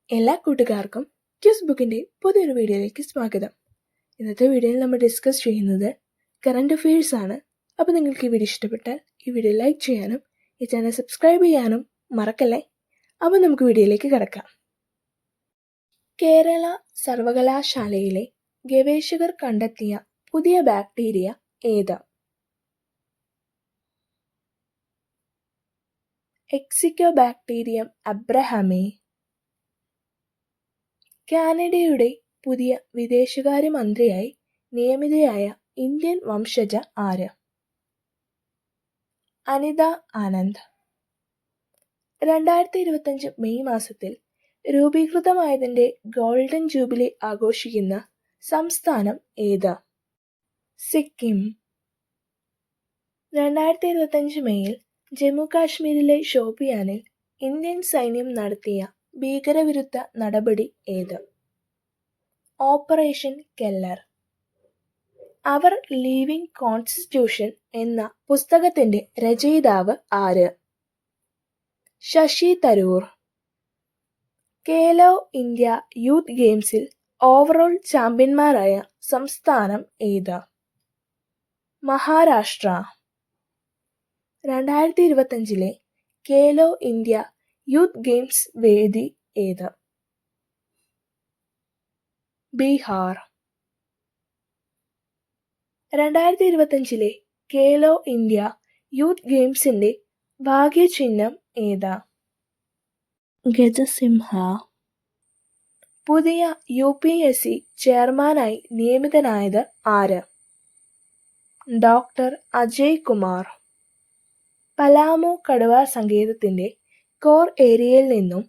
എല്ലാ കൂട്ടുകാർക്കും ക്യൂസ് ബുക്കിൻ്റെ പുതിയൊരു വീഡിയോയിലേക്ക് സ്വാഗതം. ഇന്നത്തെ വീഡിയോയിൽ നമ്മൾ ഡിസ്കസ് ചെയ്യുന്നത് കറണ്ട് അഫെയർസ് ആണ്. അപ്പോൾ നിങ്ങൾക്ക് ഈ വീഡിയോ ഇഷ്ടപ്പെട്ടാൽ ഈ വീഡിയോ ലൈക്ക് ചെയ്യാനും ഈ ചാനൽ സബ്സ്ക്രൈബ് ചെയ്യാനും മറക്കല്ലേ. അപ്പോൾ നമുക്ക് വീഡിയോയിലേക്ക് കിടക്കാം. കേരള സർവകലാശാലയിലെ ഗവേഷകർ കണ്ടെത്തിയ പുതിയ ബാക്ടീരിയ ഏത്? എക്സിക്കോബാക്ടീരിയം അബ്രഹാമി. കാനഡയുടെ പുതിയ വിദേശകാര്യമന്ത്രിയായി നിയമിതയായ ഇന്ത്യൻ വംശജ ആര്? അനിത ആനന്ദ്. 2025 മെയ് മാസത്തിൽ രൂപീകൃതമായതിൻ്റെ ഗോൾഡൻ ജൂബിലി ആഘോഷിക്കുന്ന സംസ്ഥാനം ഏത്? സിക്കിം. 2025 മെയ്യിൽ ജമ്മു കാശ്മീരിലെ ഷോപ്പിയാനിൽ ഇന്ത്യൻ സൈന്യം നടത്തിയ ഭീകരവിരുദ്ധ നടപടി ഏത്? Operation Keller. Our living constitution എന്ന പുസ്തകത്തിന്റെ രചയിതാവ് ആര്? ശശി തരൂർ. ഖേലോ ഇന്ത്യ യൂത്ത് ഗെയിംസിൽ ഓവറോൾ ചാമ്പ്യന്മാരായ സംസ്ഥാനം ഏത്? Maharashtra. 2025 Khelo India youth games വേദി ഏത്? ബീഹാർ. 2025 ഖേലോ ഇന്ത്യ യൂത്ത് ഗെയിംസിന്റെ ഭാഗ്യചിഹ്നം ഏത്? ഗജസിംഹ. പുതിയ UPSC ചെയർമാനായി നിയമിതനായത് ആര്? ഡോക്ടർ അജയ് കുമാർ. പലാമു കടുവ സങ്കേതത്തിന്റെ കോർ ഏരിയയിൽ നിന്നും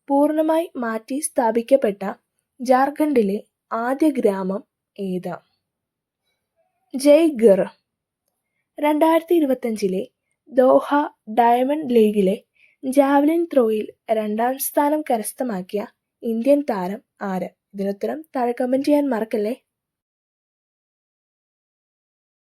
പൂർണ്ണമായി മാറ്റി സ്ഥാപിക്കപ്പെട്ട ജാർഖണ്ഡിലെ ആദ്യ ഗ്രാമം ഏത്? ജയ്ഗർ. 2025 ദോഹ ഡയമണ്ട് ലീഗിലെ ജാവലിൻ ത്രോയിൽ 2ാം സ്ഥാനം കരസ്ഥമാക്കിയ ഇന്ത്യൻ താരം ആര്? ഇതിനുത്തരം താഴെ കമന്റ് ചെയ്യാൻ മറക്കല്ലേ.